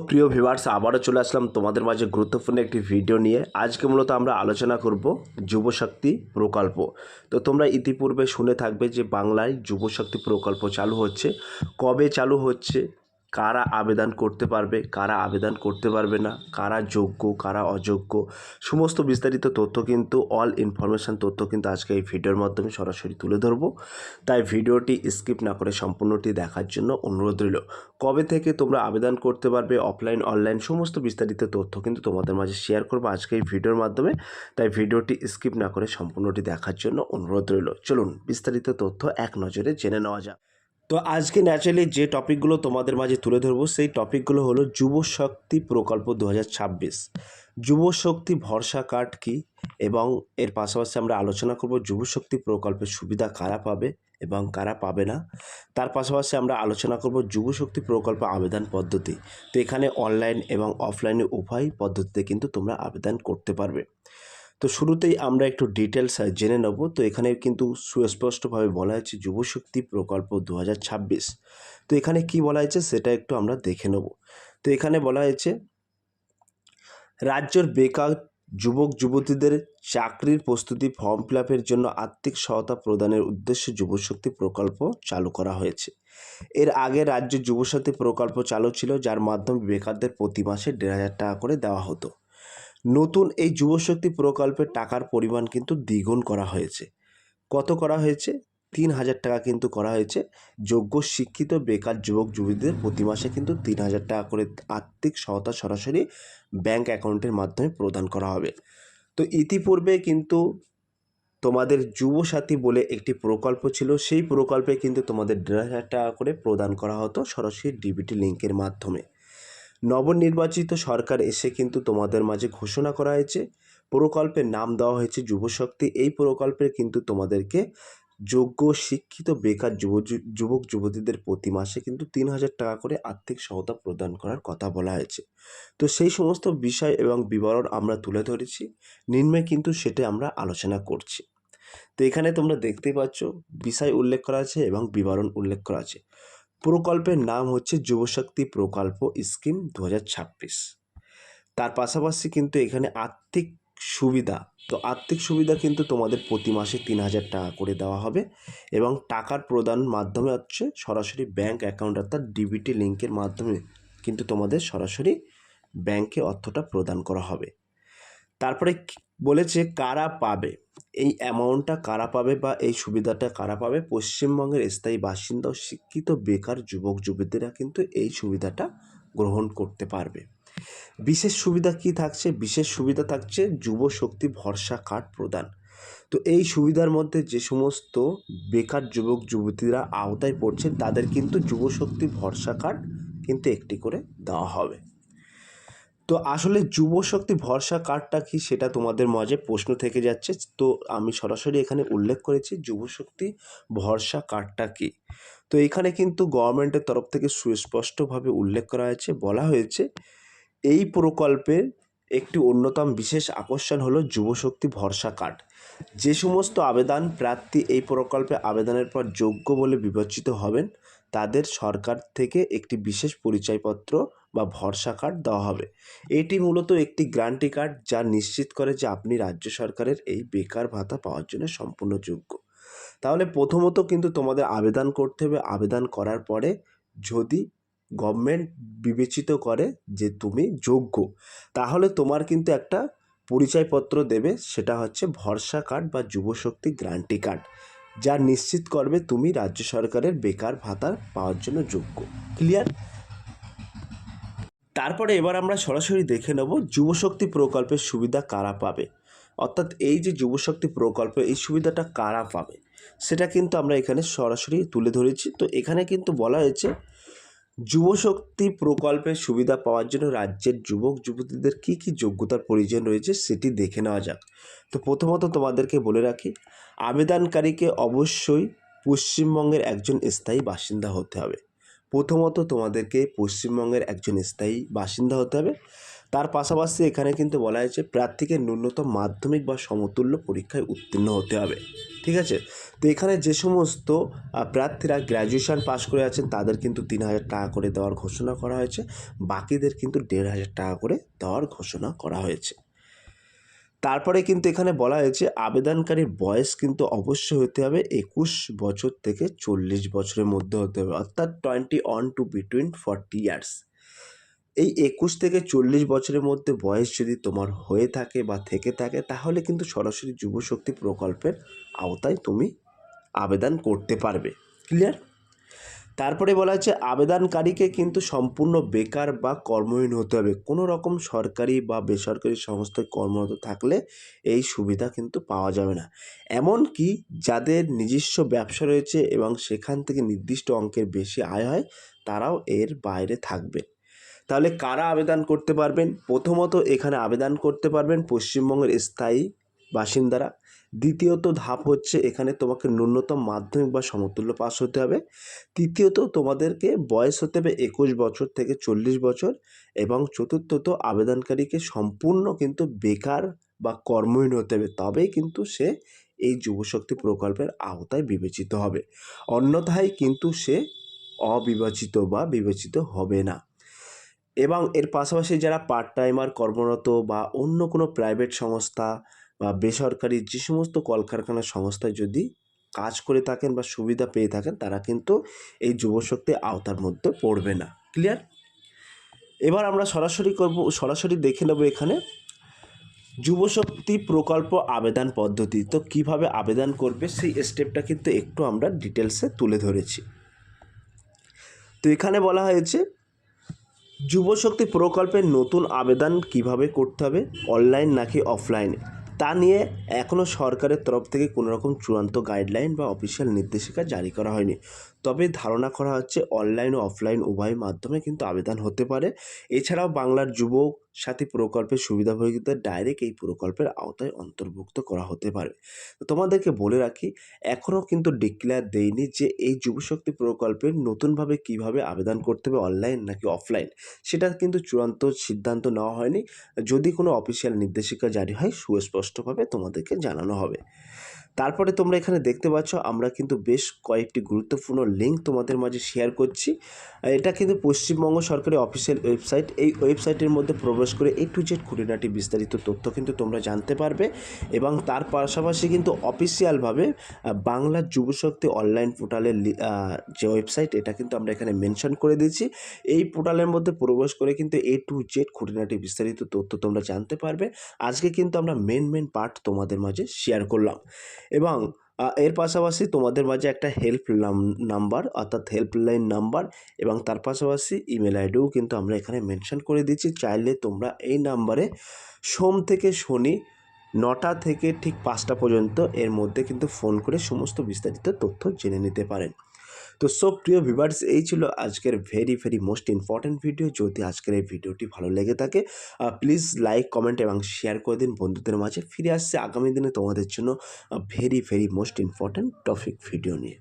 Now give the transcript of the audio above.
প্রিয় ভিউয়ার্স, আবারও চলে আসলাম তোমাদের মাঝে গুরুত্বপূর্ণ একটি ভিডিও নিয়ে। আজকে মূলত আমরা আলোচনা করব যুবশক্তি প্রকল্প। তো তোমরা ইতিপূর্বে শুনে থাকবে যে বাংলায় যুবশক্তি প্রকল্প চালু হচ্ছে। কবে চালু হচ্ছে, কারা আবেদন করতে পারবে, কারা আবেদন করতে পারবে না, কারা যোগ্য, কারা অযোগ্য, সমস্ত বিস্তারিত তথ্য কিন্তু অল ইনফরমেশান তথ্য কিন্তু আজকে এই ভিডিওর মাধ্যমে সরাসরি তুলে ধরবো। তাই ভিডিওটি স্কিপ না করে সম্পূর্ণটি দেখার জন্য অনুরোধ রইল। কবে থেকে তোমরা আবেদন করতে পারবে, অফলাইন অনলাইন সমস্ত বিস্তারিত তথ্য কিন্তু তোমাদের মাঝে শেয়ার করবো আজকে এই ভিডিওর মাধ্যমে। তাই ভিডিওটি স্কিপ না করে সম্পূর্ণটি দেখার জন্য অনুরোধ রইল। চলুন বিস্তারিত তথ্য এক নজরে জেনে নেওয়া যাক। তো আজকে ন্যাচারালি যে টপিকগুলো তোমাদের মাঝে তুলে ধরবো সেই টপিকগুলো হলো যুবশক্তি প্রকল্প 2026, যুবশক্তি ভরসা কার্ড কী, এবং এর পাশাপাশি আমরা আলোচনা করব যুবশক্তি প্রকল্পের সুবিধা কারা পাবে এবং কারা পাবে না। তার পাশাপাশি আমরা আলোচনা করব যুবশক্তি প্রকল্প আবেদন পদ্ধতি। তো এখানে অনলাইন এবং অফলাইনে উভয় পদ্ধতিতে কিন্তু তোমরা আবেদন করতে পারবে। তো শুরুতেই আমরা একটু ডিটেলস জেনে নেব। তো এখানে কিন্তু সুস্পষ্টভাবে বলা হয়েছে যুবশক্তি প্রকল্প 2026। তো এখানে কি বলা হয়েছে সেটা একটু আমরা দেখে নেব। তো এখানে বলা হয়েছে রাজ্যের বেকার যুবক যুবতীদের চাকরির প্রস্তুতি ফর্ম ফিল আপের জন্য আর্থিক সহায়তা প্রদানের উদ্দেশ্যে যুবশক্তি প্রকল্প চালু করা হয়েছে। এর আগে রাজ্য যুবশক্তি প্রকল্প চালু ছিল, যার মাধ্যমে বেকারদের প্রতি মাসে 1,500 টাকা করে দেওয়া হতো। নতুন এই যুবশক্তি প্রকল্পের টাকার পরিমাণ কিন্তু দ্বিগুণ করা হয়েছে। কত করা হয়েছে? 3,000 টাকা কিন্তু করা হয়েছে। যোগ্য শিক্ষিত বেকার যুবক যুবতীদের প্রতি মাসে কিন্তু 3,000 টাকা করে আর্থিক সহায়তা সরাসরি ব্যাংক অ্যাকাউন্টের মাধ্যমে প্রদান করা হবে। তো ইতিপূর্বে কিন্তু তোমাদের যুবসাথী বলে একটি প্রকল্প ছিল, সেই প্রকল্পে কিন্তু তোমাদের 1,500 টাকা করে প্রদান করা হতো সরাসরি ডিবিটি লিঙ্কের মাধ্যমে। নবনির্বাচিত সরকার এসে কিন্তু তোমাদের মাঝে ঘোষণা করা হয়েছে, প্রকল্পের নাম দেওয়া হয়েছে যুবশক্তি। এই প্রকল্পে কিন্তু তোমাদেরকে যোগ্য শিক্ষিত বেকার যুবক যুবতীদের প্রতি মাসে কিন্তু 3,000 টাকা করে আর্থিক সহায়তা প্রদান করার কথা বলা হয়েছে। তো সেই সমস্ত বিষয় এবং বিবরণ আমরা তুলে ধরেছি, নিম্নে কিন্তু সেটা আমরা আলোচনা করছি। তো এখানে তোমরা দেখতেই পাচ্ছ বিষয় উল্লেখ করা আছে এবং বিবরণ উল্লেখ করা আছে। প্রকল্পের নাম হচ্ছে যুবশক্তি প্রকল্প স্কিম 2026। তার পাশাপাশি কিন্তু এখানে আর্থিক সুবিধা, তো আর্থিক সুবিধা কিন্তু তোমাদের প্রতি মাসে 3,000 টাকা করে দেওয়া হবে এবং টাকার প্রদান মাধ্যমে হচ্ছে সরাসরি ব্যাংক অ্যাকাউন্ট অর্থাৎ ডিবিটি লিঙ্কের মাধ্যমে কিন্তু তোমাদের সরাসরি ব্যাংকে অর্থটা প্রদান করা হবে। তারপরে বলেছে কারা পাবে এই অ্যামাউন্টটা, কারা পাবে বা এই সুবিধাটা কারা পাবে? পশ্চিমবঙ্গের স্থায়ী বাসিন্দা ও শিক্ষিত বেকার যুবক যুবতীরা কিন্তু এই সুবিধাটা গ্রহণ করতে পারবে। বিশেষ সুবিধা কি থাকছে? বিশেষ সুবিধা থাকছে যুবশক্তি ভরসা কার্ড প্রদান। তো এই সুবিধার মধ্যে যে সমস্ত বেকার যুবক যুবতীরা আওতায় পড়ছে তাদের কিন্তু যুবশক্তি ভরসা কার্ড কিন্তু একটি করে দেওয়া হবে। তো আসলে যুবশক্তি ভরসা কার্ডটা কি সেটা তোমাদের মাঝে প্রশ্ন থেকে যাচ্ছে। তো আমি সরাসরি এখানে উল্লেখ করেছি যুবশক্তি ভরসা কার্ডটা কি। তো এখানে কিন্তু গভর্নমেন্টের তরফ থেকে সুস্পষ্টভাবে উল্লেখ করা হয়েছে, বলা হয়েছে এই প্রকল্পের একটি অন্যতম বিশেষ আকর্ষণ হলো যুবশক্তি ভরসা কার্ড। যে সমস্ত আবেদন প্রার্থী এই প্রকল্পে আবেদনের পর যোগ্য বলে বিবেচিত হবেন তাদের সরকার থেকে একটি বিশেষ পরিচয়পত্র বা ভরসা কার্ড দেওয়া হবে। এটি মূলত একটি গ্যারান্টি কার্ড যা নিশ্চিত করে যে আপনি রাজ্য সরকারের এই বেকার ভাতা পাওয়ার জন্য সম্পূর্ণ যোগ্য। তাহলে প্রথমত কিন্তু তোমাদের আবেদন করতে হবে। আবেদন করার পরে যদি গভর্নমেন্ট বিবেচিত করে যে তুমি যোগ্য, তাহলে তোমার কিন্তু একটা পরিচয়পত্র দেবে, সেটা হচ্ছে ভরসা কার্ড বা যুবশক্তি গ্যারান্টি কার্ড, যা নিশ্চিত করবে তুমি রাজ্য সরকারের বেকার ভাতা পাওয়ার জন্য যোগ্য। ক্লিয়ার? তারপরে এবার আমরা সরাসরি দেখে নেব যুবশক্তি প্রকল্পের সুবিধা কারা পাবে, অর্থাৎ এই যে যুবশক্তি প্রকল্প এই সুবিধাটা কারা পাবে সেটা কিন্তু আমরা এখানে সরাসরি তুলে ধরেছি। তো এখানে কিন্তু বলা হয়েছে যুবশক্তি প্রকল্পের সুবিধা পাওয়ার জন্য রাজ্যের যুবক যুবতীদের কী কী যোগ্যতার প্রয়োজন রয়েছে সেটি দেখে নেওয়া যাক। তো প্রথমত তোমাদেরকে বলে রাখি, আবেদনকারীকে অবশ্যই পশ্চিমবঙ্গের একজন স্থায়ী বাসিন্দা হতে হবে। প্রথমত তোমাদেরকে পশ্চিমবঙ্গের একজন স্থায়ী বাসিন্দা হতে হবে। তার পাশাপাশি এখানে কিন্তু বলা হয়েছে প্রার্থীকে ন্যূনতম মাধ্যমিক বা সমতুল্য পরীক্ষায় উত্তীর্ণ হতে হবে। ঠিক আছে, তো এখানে যে সমস্ত প্রার্থীরা গ্র্যাজুয়েশন পাশ করে আছেন তাদের কিন্তু 3,000 টাকা করে দেওয়ার ঘোষণা করা হয়েছে, বাকিদের কিন্তু 1,500 টাকা করে দেওয়ার ঘোষণা করা হয়েছে। তারপরে কিন্তু এখানে বলা হয়েছে আবেদনকারীর বয়স কিন্তু অবশ্যই হতে হবে 21 বছর থেকে 40 বছরের মধ্যে হতে হবে, অর্থাৎ 21 টু বিটুইন 40 ইয়ার্স। এই 21 থেকে 40 বছরের মধ্যে বয়স যদি তোমার হয়ে থাকে বা থেকে থাকে তাহলে কিন্তু সরাসরি যুবশক্তি প্রকল্পের আওতায় তুমি আবেদন করতে পারবে। ক্লিয়ার? তারপরে বলা হচ্ছে আবেদনকারীকে কিন্তু সম্পূর্ণ বেকার বা কর্মহীন হতে হবে। কোনো রকম সরকারি বা বেসরকারি সংস্থায় কর্মরত থাকলে এই সুবিধা কিন্তু পাওয়া যাবে না। এমনকি যাদের নিজস্ব ব্যবসা রয়েছে এবং সেখান থেকে নির্দিষ্ট অঙ্কের বেশি আয় হয় তারাও এর বাইরে থাকবে। তাহলে কারা আবেদন করতে পারবেন? প্রথমত এখানে আবেদন করতে পারবেন পশ্চিমবঙ্গের স্থায়ী বাসিন্দারা। দ্বিতীয়ত ধাপ হচ্ছে এখানে তোমাকে ন্যূনতম মাধ্যমিক বা সমতুল্য পাস হতে হবে। তৃতীয়ত তোমাদেরকে বয়স হতে হবে 21 বছর থেকে 40 বছর এবং চতুর্থত আবেদনকারীকে সম্পূর্ণ কিন্তু বেকার বা কর্মহীন হতে হবে, তবেই কিন্তু সে এই যুবশক্তি প্রকল্পের আওতায় বিবেচিত হবে। অন্যথায় কিন্তু সে অবিবেচিত বা বিবেচিত হবে না। এবং এর পাশাপাশি যারা পার্ট টাইমার কর্মরত বা অন্য কোনো প্রাইভেট সংস্থা বা বেসরকারি যে সমস্ত কলকারখানা সংস্থায় যদি কাজ করে থাকেন বা সুবিধা পেয়ে থাকেন তারা কিন্তু এই যুবশক্তি আওতার মধ্যে পড়বে না। ক্লিয়ার? এবার আমরা সরাসরি দেখে নেব এখানে যুবশক্তি প্রকল্প আবেদন পদ্ধতি। তো কিভাবে আবেদন করবে সেই স্টেপটা কিন্তু একটু আমরা ডিটেলসে তুলে ধরেছি। তো এখানে বলা হয়েছে যুবশক্তি প্রকল্পের নতুন আবেদন কিভাবে করতে হবে, অনলাইন নাকি অফলাইনে, তা নিয়ে এখনও সরকারের তরফ থেকে কোনো রকম চূড়ান্ত গাইডলাইন বা অফিসিয়াল নির্দেশিকা জারি করা হয়নি। তবে ধারণা করা হচ্ছে অনলাইন ও অফলাইন উভয় মাধ্যমে কিন্তু আবেদন হতে পারে। এছাড়াও বাংলার যুব সাথী প্রকল্পের সুবিধাভোগীদের ডাইরেক্ট এই প্রকল্পের আওতায় অন্তর্ভুক্ত করা হতে পারে। তো তোমাদেরকে বলে রাখি এখনও কিন্তু ডিক্লেয়ার দেয়নি যে এই যুবশক্তি প্রকল্পের নতুনভাবে কিভাবে আবেদন করতে হবে, অনলাইন নাকি অফলাইন, সেটা কিন্তু চূড়ান্ত সিদ্ধান্ত নেওয়া হয়নি। যদি কোনো অফিসিয়াল নির্দেশিকা জারি হয় সুস্পষ্টভাবে তোমাদেরকে জানানো হবে। তারপরে তোমরা এখানে দেখতে পাচ্ছ আমরা কিন্তু বেশ কয়েকটি গুরুত্বপূর্ণ লিঙ্ক তোমাদের মাঝে শেয়ার করছি। এটা কিন্তু পশ্চিমবঙ্গ সরকারের অফিসিয়াল ওয়েবসাইট। এই ওয়েবসাইটের মধ্যে প্রবেশ করে A to Z খুঁটিনাটি বিস্তারিত তথ্য কিন্তু তোমরা জানতে পারবে এবং তার পাশাপাশি কিন্তু অফিসিয়ালভাবে বাংলার যুবশক্তি অনলাইন পোর্টালের যে ওয়েবসাইট এটা কিন্তু আমরা এখানে মেনশন করে দিয়েছি। এই পোর্টালের মধ্যে প্রবেশ করে কিন্তু A to Z খুঁটিনাটি বিস্তারিত তথ্য তোমরা জানতে পারবে। আজকে কিন্তু আমরা মেন পার্ট তোমাদের মাঝে শেয়ার করলাম এবং এর পাশাপাশি তোমাদের মাঝে একটা হেল্প নাম্বার অর্থাৎ হেল্পলাইন নাম্বার এবং তার পাশাপাশি ইমেল আইডিও কিন্তু আমরা এখানে মেনশন করে দিচ্ছি। চাইলে তোমরা এই নাম্বারে সোম থেকে শনি 9টা থেকে ঠিক 5টা পর্যন্ত এর মধ্যে কিন্তু ফোন করে সমস্ত বিস্তারিত তথ্য জেনে নিতে পারেন। তো সব প্রিয় ভিউয়ার্স এই ছিল আজকের ভেরি মোস্ট ইম্পর্ট্যান্ট ভিডিও। যদি আজকের এই ভিডিওটি ভালো লেগে থাকে প্লিজ লাইক কমেন্ট এবং শেয়ার করে দিন বন্ধুদের মাঝে। ফিরে আসছে আগামী দিনে তোমাদের জন্য very most important topic video নিয়ে।